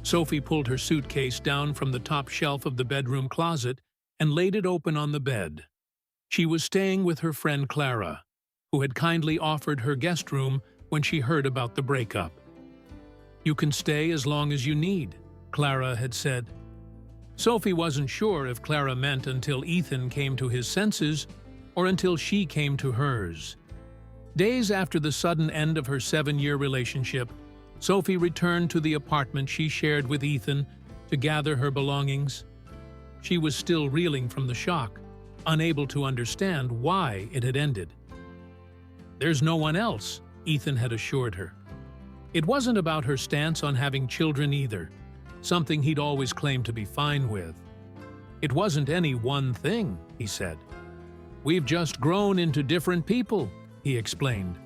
Sophie pulled her suitcase down from the top shelf of the bedroom closet and laid it open on the bed. She was staying with her friend Clara, who had kindly offered her guest room when she heard about the breakup. "You can stay as long as you need," Clara had said. Sophie wasn't sure if Clara meant until Ethan came to his senses or until she came to hers. Days after the sudden end of her 7-year relationship, Sophie returned to the apartment she shared with Ethan to gather her belongings. She was still reeling from the shock, unable to understand why it had ended. "There's no one else," Ethan had assured her. It wasn't about her stance on having children either, something he'd always claimed to be fine with. "It wasn't any one thing," he said. "We've just grown into different people," he explained.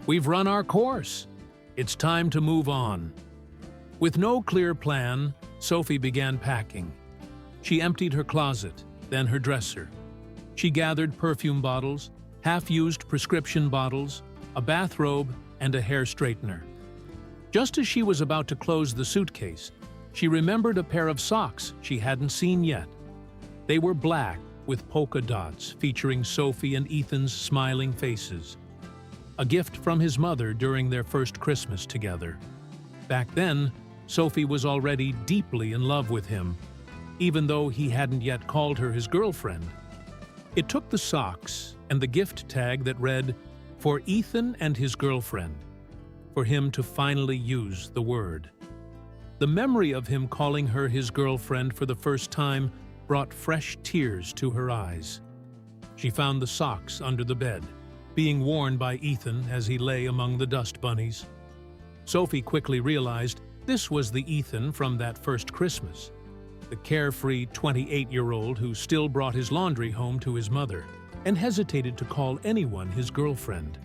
"We've run our course. It's time to move on." With no clear plan, Sophie began packing. She emptied her closet, then her dresser. She gathered perfume bottles, half-used prescription bottles, a bathrobe, and a hair straightener. Just as she was about to close the suitcase, she remembered a pair of socks she hadn't seen yet. They were black with polka dots featuring Sophie and Ethan's smiling faces. A gift from his mother during their first Christmas together. Back then, Sophie was already deeply in love with him, even though he hadn't yet called her his girlfriend. It took the socks and the gift tag that read, "For Ethan and his girlfriend," for him to finally use the word. The memory of him calling her his girlfriend for the first time brought fresh tears to her eyes. She found the socks under the bed, being worn by Ethan as he lay among the dust bunnies. Sophie quickly realized this was the Ethan from that first Christmas, the carefree 28-year-old who still brought his laundry home to his mother and hesitated to call anyone his girlfriend.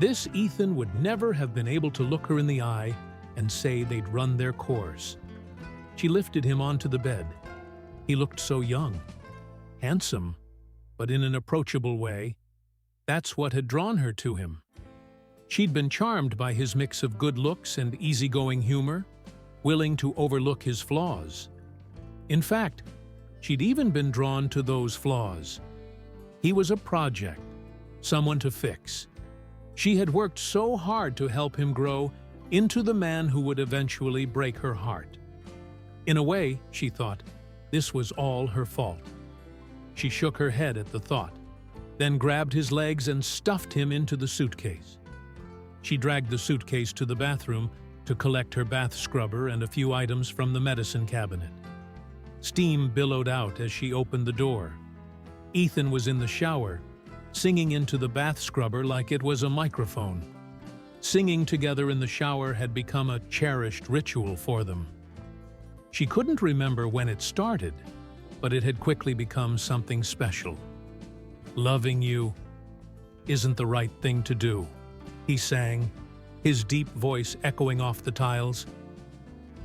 This Ethan would never have been able to look her in the eye and say they'd run their course. She lifted him onto the bed. He looked so young, handsome, but in an approachable way. That's what had drawn her to him. She'd been charmed by his mix of good looks and easygoing humor, willing to overlook his flaws. In fact, she'd even been drawn to those flaws. He was a project, someone to fix. She had worked so hard to help him grow into the man who would eventually break her heart. In a way, she thought, this was all her fault. She shook her head at the thought, then grabbed his legs and stuffed him into the suitcase. She dragged the suitcase to the bathroom to collect her bath scrubber and a few items from the medicine cabinet. Steam billowed out as she opened the door. Ethan was in the shower, singing into the bath scrubber like it was a microphone. Singing together in the shower had become a cherished ritual for them. She couldn't remember when it started, but it had quickly become something special. "Loving you isn't the right thing to do," he sang, his deep voice echoing off the tiles.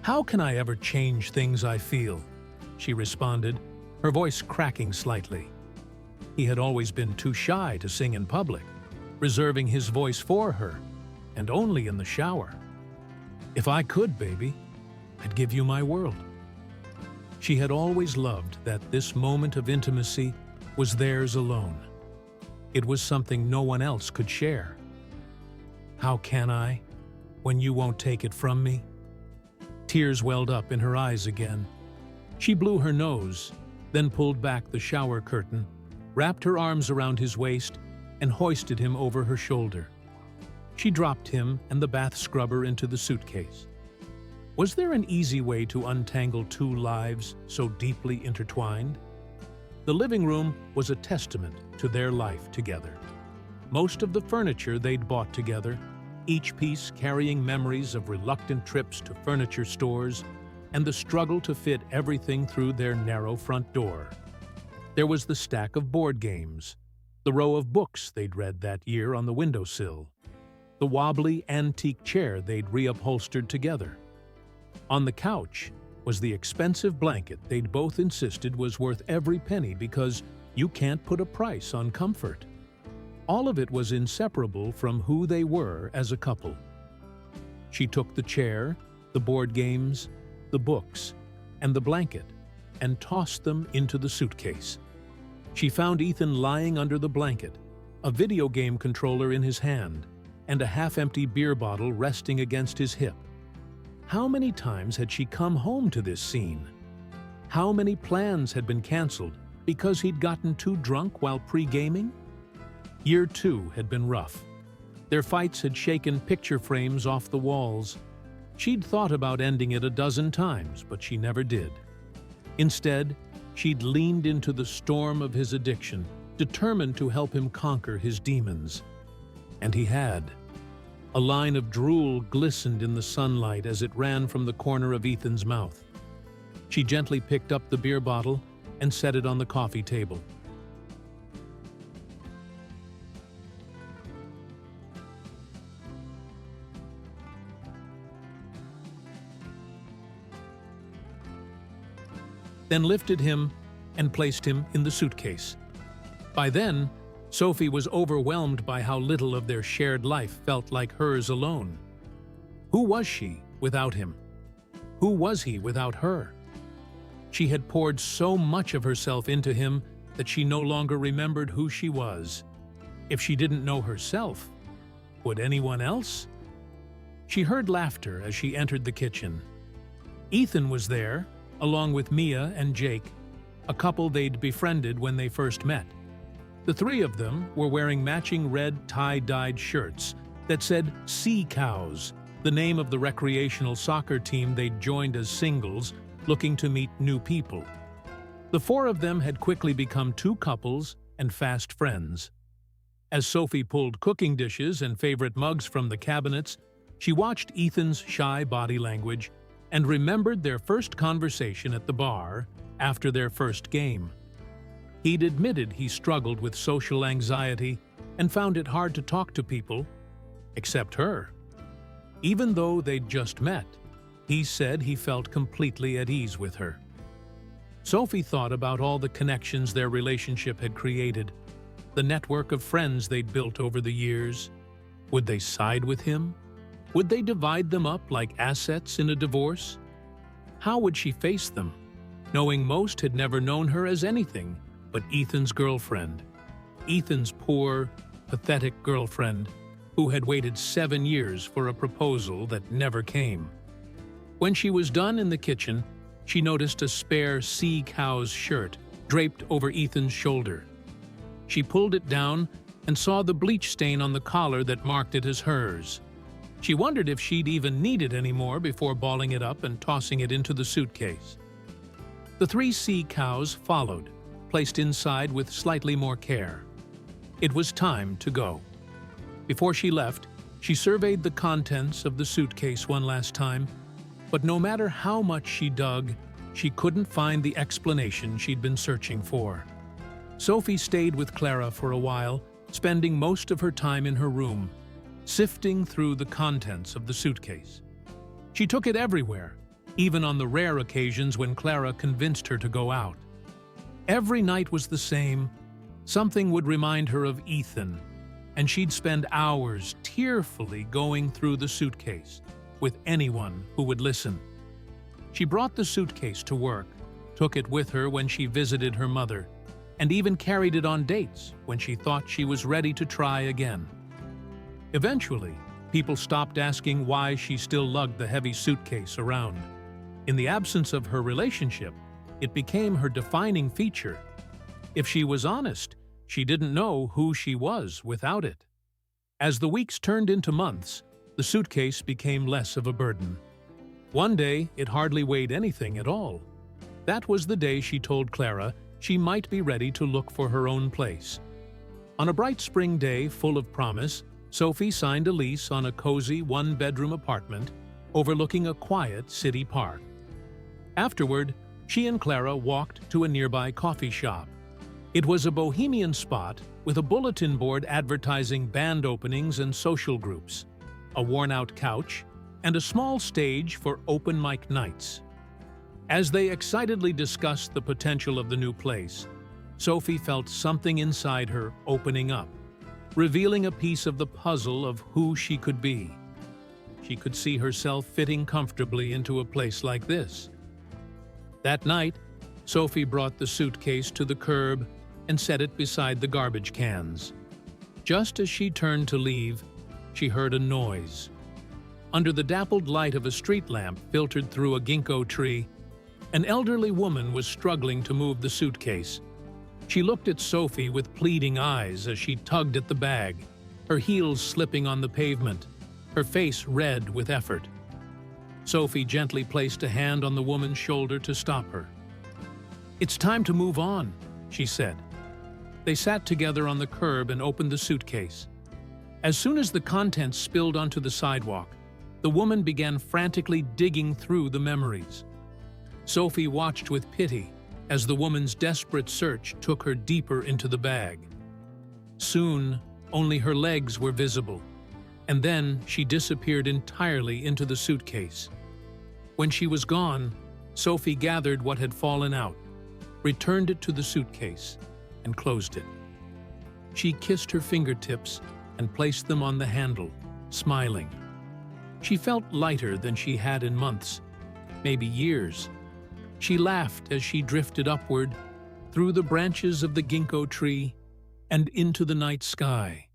"How can I ever change things I feel?" she responded, her voice cracking slightly. He had always been too shy to sing in public, reserving his voice for her, and only in the shower. "If I could, baby, I'd give you my world." She had always loved that this moment of intimacy was theirs alone. It was something no one else could share. "How can I, when you won't take it from me?" Tears welled up in her eyes again. She blew her nose, then pulled back the shower curtain, wrapped her arms around his waist, and hoisted him over her shoulder. She dropped him and the bath scrubber into the suitcase. Was there an easy way to untangle two lives so deeply intertwined? The living room was a testament to their life together. Most of the furniture they'd bought together, each piece carrying memories of reluctant trips to furniture stores and the struggle to fit everything through their narrow front door. There was the stack of board games, the row of books they'd read that year on the windowsill, the wobbly antique chair they'd reupholstered together. On the couch was the expensive blanket they'd both insisted was worth every penny because you can't put a price on comfort. All of it was inseparable from who they were as a couple. She took the chair, the board games, the books, and the blanket, and tossed them into the suitcase. She found Ethan lying under the blanket, a video game controller in his hand, and a half-empty beer bottle resting against his hip. How many times had she come home to this scene? How many plans had been canceled because he'd gotten too drunk while pre-gaming? Year 2 had been rough. Their fights had shaken picture frames off the walls. She'd thought about ending it a dozen times, but she never did. Instead, she'd leaned into the storm of his addiction, determined to help him conquer his demons. And he had. A line of drool glistened in the sunlight as it ran from the corner of Ethan's mouth. She gently picked up the beer bottle and set it on the coffee table. Then lifted him and placed him in the suitcase. By then, Sophie was overwhelmed by how little of their shared life felt like hers alone. Who was she without him? Who was he without her? She had poured so much of herself into him that she no longer remembered who she was. If she didn't know herself, would anyone else? She heard laughter as she entered the kitchen. Ethan was there, along with Mia and Jake, a couple they'd befriended when they first met. The three of them were wearing matching red tie-dyed shirts that said Sea Cows, the name of the recreational soccer team they'd joined as singles, looking to meet new people. The four of them had quickly become two couples and fast friends. As Sophie pulled cooking dishes and favorite mugs from the cabinets, she watched Ethan's shy body language and remembered their first conversation at the bar after their first game. He'd admitted he struggled with social anxiety and found it hard to talk to people, except her. Even though they'd just met, he said he felt completely at ease with her. Sophie thought about all the connections their relationship had created, the network of friends they'd built over the years. Would they side with him? Would they divide them up like assets in a divorce? How would she face them, knowing most had never known her as anything but Ethan's girlfriend? Ethan's poor, pathetic girlfriend who had waited 7 years for a proposal that never came. When she was done in the kitchen, she noticed a spare Sea Cows shirt draped over Ethan's shoulder. She pulled it down and saw the bleach stain on the collar that marked it as hers. She wondered if she'd even need it anymore before balling it up and tossing it into the suitcase. The 3 Sea Cows followed, placed inside with slightly more care. It was time to go. Before she left, she surveyed the contents of the suitcase one last time, but no matter how much she dug, she couldn't find the explanation she'd been searching for. Sophie stayed with Clara for a while, spending most of her time in her room, sifting through the contents of the suitcase. She took it everywhere, even on the rare occasions when Clara convinced her to go out. Every night was the same. Something would remind her of Ethan, and she'd spend hours tearfully going through the suitcase with anyone who would listen. She brought the suitcase to work, took it with her when she visited her mother, and even carried it on dates when she thought she was ready to try again. Eventually, people stopped asking why she still lugged the heavy suitcase around. In the absence of her relationship, it became her defining feature. If she was honest, she didn't know who she was without it. As the weeks turned into months, the suitcase became less of a burden. One day, it hardly weighed anything at all. That was the day she told Clara she might be ready to look for her own place. On a bright spring day full of promise, Sophie signed a lease on a cozy one-bedroom apartment overlooking a quiet city park. Afterward, she and Clara walked to a nearby coffee shop. It was a bohemian spot with a bulletin board advertising band openings and social groups, a worn-out couch, and a small stage for open mic nights. As they excitedly discussed the potential of the new place, Sophie felt something inside her opening up, revealing a piece of the puzzle of who she could be. she could see herself fitting comfortably into a place like this. That night, Sophie brought the suitcase to the curb and set it beside the garbage cans. Just as she turned to leave, she heard a noise. Under the dappled light of a street lamp filtered through a ginkgo tree, an elderly woman was struggling to move the suitcase. She looked at Sophie with pleading eyes as she tugged at the bag, her heels slipping on the pavement, her face red with effort. Sophie gently placed a hand on the woman's shoulder to stop her. "It's time to move on," she said. They sat together on the curb and opened the suitcase. As soon as the contents spilled onto the sidewalk, the woman began frantically digging through the memories. Sophie watched with pity as the woman's desperate search took her deeper into the bag. Soon, only her legs were visible, and then she disappeared entirely into the suitcase. When she was gone, Sophie gathered what had fallen out, returned it to the suitcase, and closed it. She kissed her fingertips and placed them on the handle, smiling. She felt lighter than she had in months, maybe years. She laughed as she drifted upward, through the branches of the ginkgo tree, and into the night sky,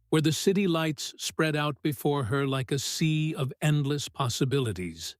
where the city lights spread out before her like a sea of endless possibilities.